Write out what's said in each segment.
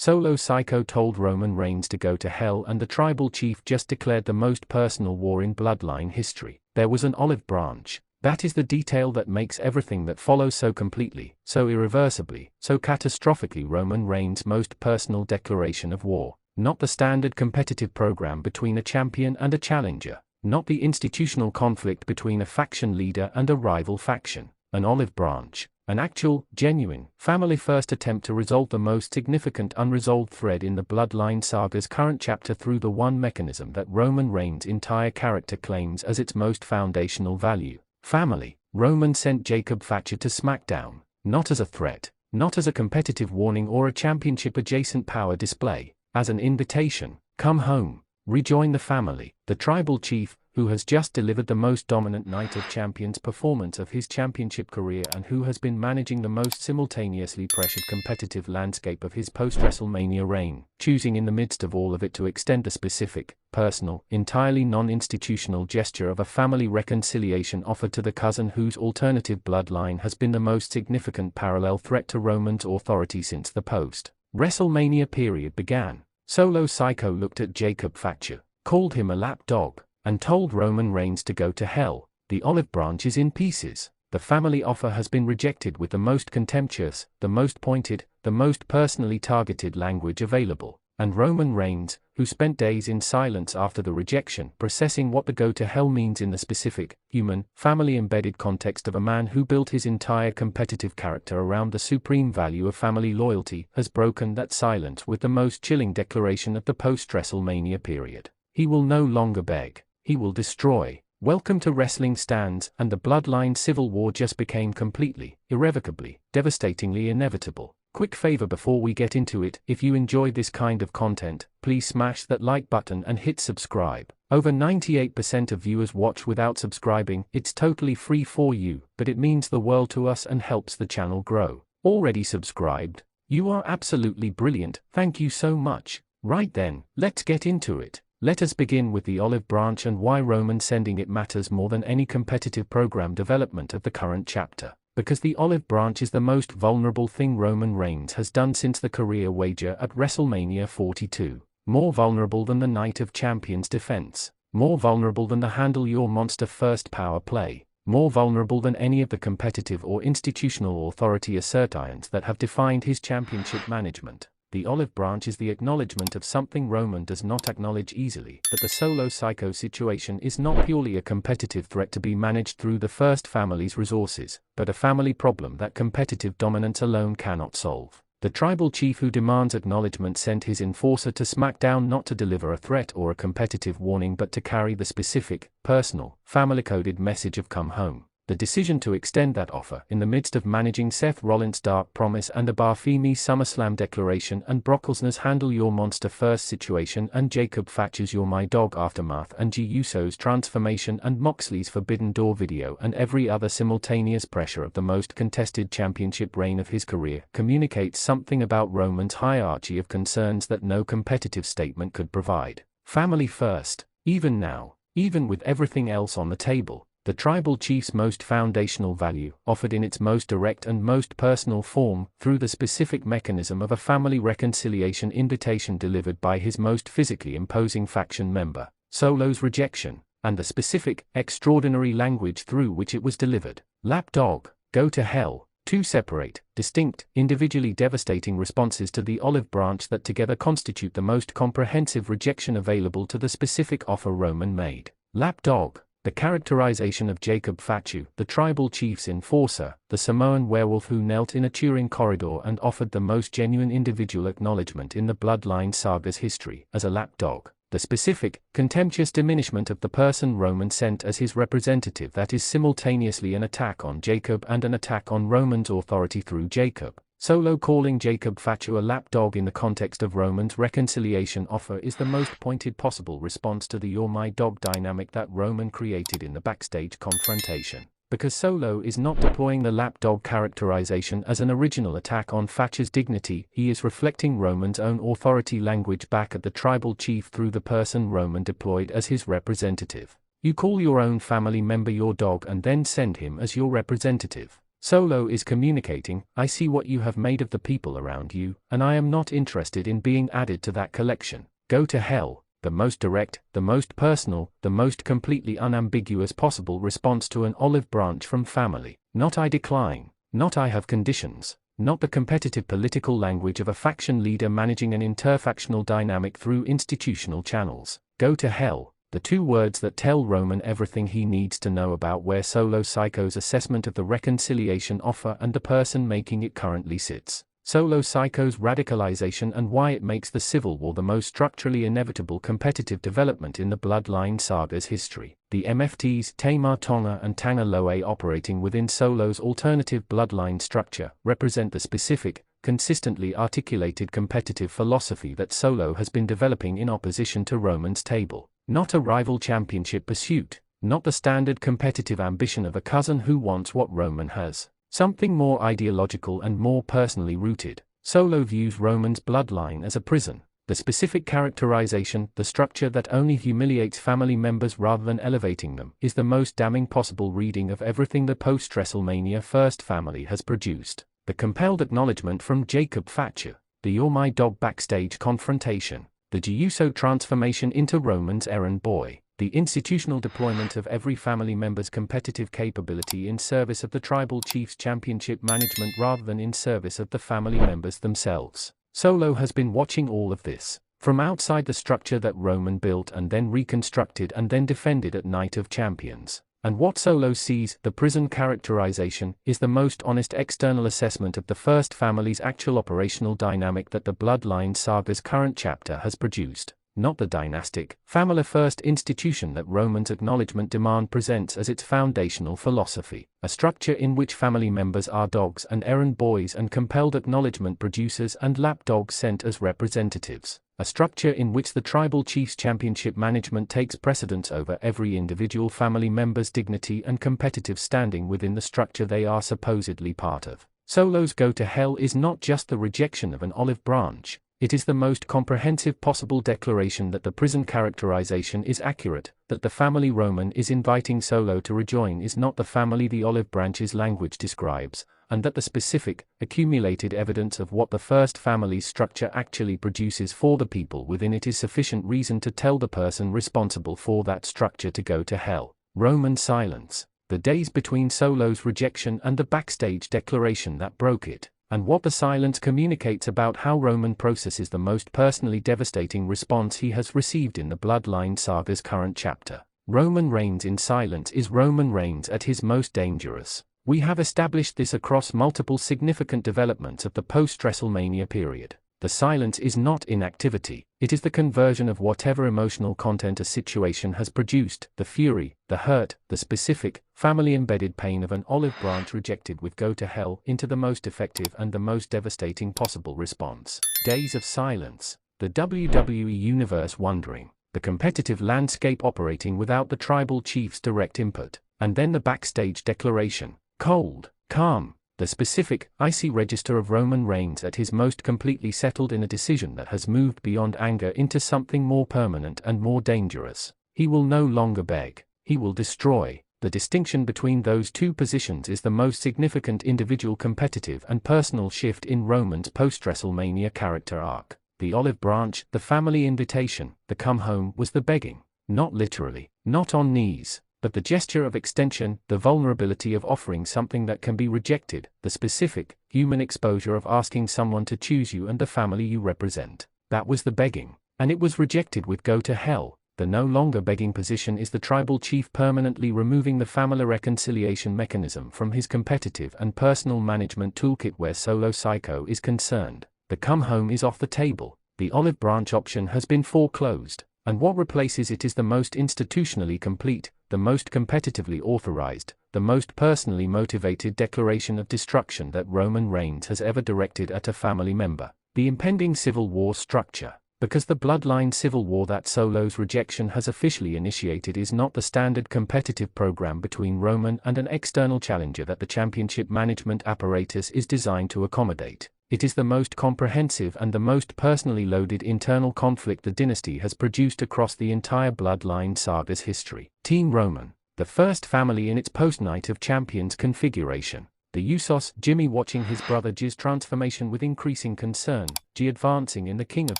Solo Sikoa told Roman Reigns to go to hell, and the tribal chief just declared the most personal war in Bloodline history. There was an olive branch. That is the detail that makes everything that follows so completely, so irreversibly, so catastrophically Roman Reigns' most personal declaration of war. Not the standard competitive program between a champion and a challenger. Not the institutional conflict between a faction leader and a rival faction. An olive branch. An actual, genuine, family-first attempt to resolve the most significant unresolved thread in the Bloodline saga's current chapter through the one mechanism that Roman Reigns' entire character claims as its most foundational value: family. Roman sent Jacob Fletcher to SmackDown, not as a threat, not as a competitive warning or a championship-adjacent power display, as an invitation. Come home. Rejoin the family. The tribal chief, who has just delivered the most dominant Night of Champions performance of his championship career and who has been managing the most simultaneously pressured competitive landscape of his post-WrestleMania reign, choosing in the midst of all of it to extend the specific, personal, entirely non-institutional gesture of a family reconciliation offer to the cousin whose alternative bloodline has been the most significant parallel threat to Roman's authority since the post-WrestleMania period began. Solo Sikoa looked at Jacob Fletcher, called him a lapdog, and told Roman Reigns to go to hell. The olive branch is in pieces. The family offer has been rejected with the most contemptuous, the most pointed, the most personally targeted language available. And Roman Reigns, who spent days in silence after the rejection, processing what the go to hell means in the specific, human, family-embedded context of a man who built his entire competitive character around the supreme value of family loyalty, has broken that silence with the most chilling declaration of the post-WrestleMania period. He will no longer beg. He will destroy. Welcome to wrestling stands, and the Bloodline civil war just became completely, irrevocably, devastatingly inevitable. Quick favor before we get into it: if you enjoyed this kind of content, please smash that like button and hit subscribe. Over 98% of viewers watch without subscribing. It's totally free for you, but it means the world to us and helps the channel grow. Already subscribed? You are absolutely brilliant, thank you so much. Right then, let's get into it. Let us begin with the olive branch and why Roman sending it matters more than any competitive program development of the current chapter. Because the olive branch is the most vulnerable thing Roman Reigns has done since the career wager at WrestleMania 42. More vulnerable than the Night of Champions defense. More vulnerable than the handle your monster first power play. More vulnerable than any of the competitive or institutional authority assertions that have defined his championship management. The olive branch is the acknowledgement of something Roman does not acknowledge easily, that the Solo Sikoa situation is not purely a competitive threat to be managed through the first family's resources, but a family problem that competitive dominance alone cannot solve. The tribal chief who demands acknowledgement sent his enforcer to SmackDown not to deliver a threat or a competitive warning but to carry the specific, personal, family-coded message of come home. The decision to extend that offer in the midst of managing Seth Rollins' Dark Promise and a Barthélemy SummerSlam declaration and Brock Lesnar's Handle Your Monster First situation and Jacob Fletcher's You're My Dog aftermath and Jey Uso's transformation and Moxley's Forbidden Door video and every other simultaneous pressure of the most contested championship reign of his career communicates something about Roman's hierarchy of concerns that no competitive statement could provide. Family first. Even now, even with everything else on the table, the tribal chief's most foundational value, offered in its most direct and most personal form, through the specific mechanism of a family reconciliation invitation delivered by his most physically imposing faction member, Solo's rejection, and the specific, extraordinary language through which it was delivered. Lapdog, go to hell. Two separate, distinct, individually devastating responses to the olive branch that together constitute the most comprehensive rejection available to the specific offer Roman made. Lapdog. The characterization of Jacob Fletcher, the tribal chief's enforcer, the Samoan werewolf who knelt in a Turin corridor and offered the most genuine individual acknowledgement in the Bloodline saga's history, as a lapdog. The specific, contemptuous diminishment of the person Roman sent as his representative that is simultaneously an attack on Jacob and an attack on Roman's authority through Jacob. Solo calling Jacob Fletcher a lapdog in the context of Roman's reconciliation offer is the most pointed possible response to the You're My Dog dynamic that Roman created in the backstage confrontation. Because Solo is not deploying the lapdog characterization as an original attack on Fletcher's dignity, he is reflecting Roman's own authority language back at the tribal chief through the person Roman deployed as his representative. You call your own family member your dog and then send him as your representative. Solo is communicating, I see what you have made of the people around you, and I am not interested in being added to that collection. Go to hell. The most direct, the most personal, the most completely unambiguous possible response to an olive branch from family. Not I decline, not I have conditions, not the competitive political language of a faction leader managing an interfactional dynamic through institutional channels. Go to hell. The two words that tell Roman everything he needs to know about where Solo Sikoa's assessment of the reconciliation offer and the person making it currently sits. Solo Sikoa's radicalization and why it makes the Civil War the most structurally inevitable competitive development in the Bloodline saga's history. The MFTs Tamar Tonga and Tanga Loa operating within Solo's alternative Bloodline structure represent the specific, consistently articulated competitive philosophy that Solo has been developing in opposition to Roman's table. Not a rival championship pursuit, not the standard competitive ambition of a cousin who wants what Roman has. Something more ideological and more personally rooted. Solo views Roman's bloodline as a prison. The specific characterization, the structure that only humiliates family members rather than elevating them, is the most damning possible reading of everything the post-WrestleMania First family has produced. The compelled acknowledgement from Jacob Thatcher, the You're My Dog backstage confrontation, the Giuso transformation into Roman's errand boy, the institutional deployment of every family member's competitive capability in service of the Tribal Chiefs Championship management rather than in service of the family members themselves. Solo has been watching all of this, from outside the structure that Roman built and then reconstructed and then defended at Night of Champions. And what Solo sees, the prison characterization, is the most honest external assessment of the First family's actual operational dynamic that the Bloodline saga's current chapter has produced. Not the dynastic, family-first institution that Roman's acknowledgement demand presents as its foundational philosophy, a structure in which family members are dogs and errand boys and compelled acknowledgement producers and lapdogs sent as representatives, a structure in which the Tribal Chiefs Championship management takes precedence over every individual family member's dignity and competitive standing within the structure they are supposedly part of. Solo's Go to Hell is not just the rejection of an olive branch. It is the most comprehensive possible declaration that the prison characterization is accurate, that the family Roman is inviting Solo to rejoin is not the family the olive branch's language describes, and that the specific, accumulated evidence of what the First family's structure actually produces for the people within it is sufficient reason to tell the person responsible for that structure to go to hell. Roman silence, the days between Solo's rejection and the backstage declaration that broke it. And what the silence communicates about how Roman processes the most personally devastating response he has received in the Bloodline saga's current chapter. Roman Reigns in silence is Roman Reigns at his most dangerous. We have established this across multiple significant developments of the post-WrestleMania period. The silence is not inactivity, it is the conversion of whatever emotional content a situation has produced, the fury, the hurt, the specific, family-embedded pain of an olive branch rejected with Go to Hell into the most effective and the most devastating possible response. Days of silence, the WWE Universe wondering, the competitive landscape operating without the Tribal Chiefs' direct input, and then the backstage declaration, cold, calm. The specific, icy register of Roman Reigns at his most completely settled in a decision that has moved beyond anger into something more permanent and more dangerous. He will no longer beg, he will destroy. The distinction between those two positions is the most significant individual competitive and personal shift in Roman's post-WrestleMania character arc. The olive branch, the family invitation, the come home was the begging. Not literally, not on knees. But the gesture of extension, the vulnerability of offering something that can be rejected, the specific, human exposure of asking someone to choose you and the family you represent. That was the begging. And it was rejected with Go to Hell. The no longer begging position is the Tribal Chief permanently removing the family reconciliation mechanism from his competitive and personal management toolkit where Solo Sikoa is concerned. The come home is off the table. The olive branch option has been foreclosed. And what replaces it is the most institutionally complete, the most competitively authorized, the most personally motivated declaration of destruction that Roman Reigns has ever directed at a family member. The impending Civil War structure. Because the Bloodline Civil War that Solo's rejection has officially initiated is not the standard competitive program between Roman and an external challenger that the championship management apparatus is designed to accommodate. It is the most comprehensive and the most personally loaded internal conflict the dynasty has produced across the entire Bloodline saga's history. Team Roman, the First family in its post-Night of Champions configuration. The Usos, Jimmy watching his brother J's transformation with increasing concern, G advancing in the King of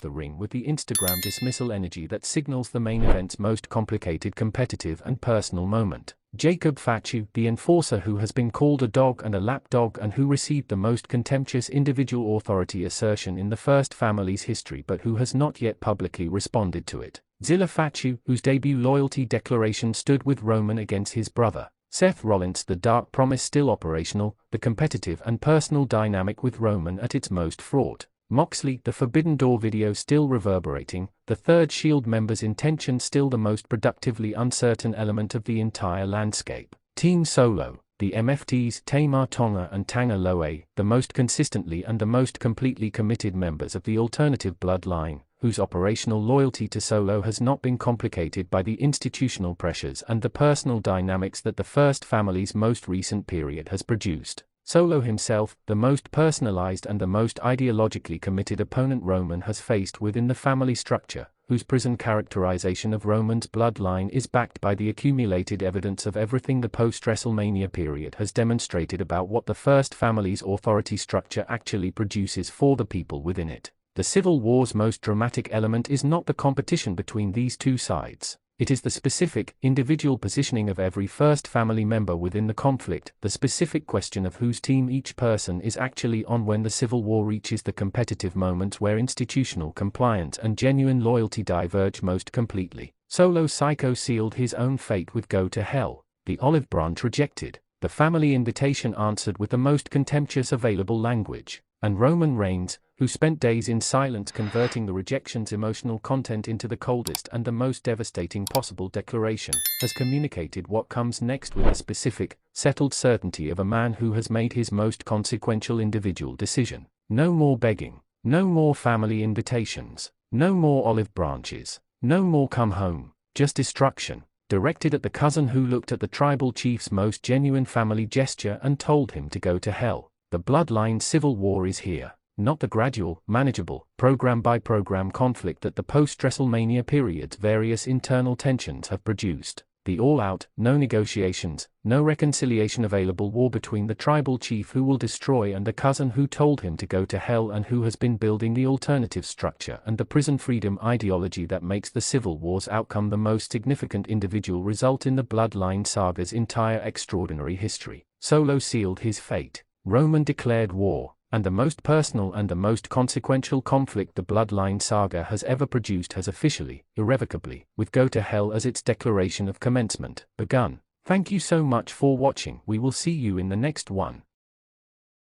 the Ring with the Instagram dismissal energy that signals the main event's most complicated competitive and personal moment. Jacob Fatu, the enforcer who has been called a dog and a lapdog and who received the most contemptuous individual authority assertion in the first family's history but who has not yet publicly responded to it. Zilla Fatu, whose debut loyalty declaration stood with Roman against his brother. Seth Rollins, the dark promise still operational, the competitive and personal dynamic with Roman at its most fraught. Moxley, the Forbidden Door video still reverberating, the third Shield member's intention still the most productively uncertain element of the entire landscape. Team Solo, the MFTs Tamar Tonga and Tanga Loa, the most consistently and the most completely committed members of the alternative bloodline, whose operational loyalty to Solo has not been complicated by the institutional pressures and the personal dynamics that the first family's most recent period has produced. Solo himself, the most personalized and the most ideologically committed opponent Roman has faced within the family structure, whose prison characterization of Roman's bloodline is backed by the accumulated evidence of everything the post-WrestleMania period has demonstrated about what the first family's authority structure actually produces for the people within it. The Civil War's most dramatic element is not the competition between these two sides. It is the specific, individual positioning of every first family member within the conflict, the specific question of whose team each person is actually on when the Civil War reaches the competitive moments where institutional compliance and genuine loyalty diverge most completely. Solo Sikoa sealed his own fate with Go to Hell, the olive branch rejected, the family invitation answered with the most contemptuous available language, and Roman Reigns, who spent days in silence converting the rejection's emotional content into the coldest and the most devastating possible declaration, has communicated what comes next with the specific, settled certainty of a man who has made his most consequential individual decision. No more begging, no more family invitations, no more olive branches, no more come home, just destruction, directed at the cousin who looked at the tribal chief's most genuine family gesture and told him to go to hell. The bloodline civil war is here. Not the gradual, manageable, program-by-program conflict that the post-WrestleMania period's various internal tensions have produced. The all-out, no negotiations, no reconciliation available war between the tribal chief who will destroy and the cousin who told him to go to hell and who has been building the alternative structure and the prison freedom ideology that makes the Civil War's outcome the most significant individual result in the Bloodline saga's entire extraordinary history. Solo sealed his fate. Roman declared war. And the most personal and the most consequential conflict the Bloodline saga has ever produced has officially, irrevocably, with Go to Hell as its declaration of commencement, begun. Thank you so much for watching. We will see you in the next one.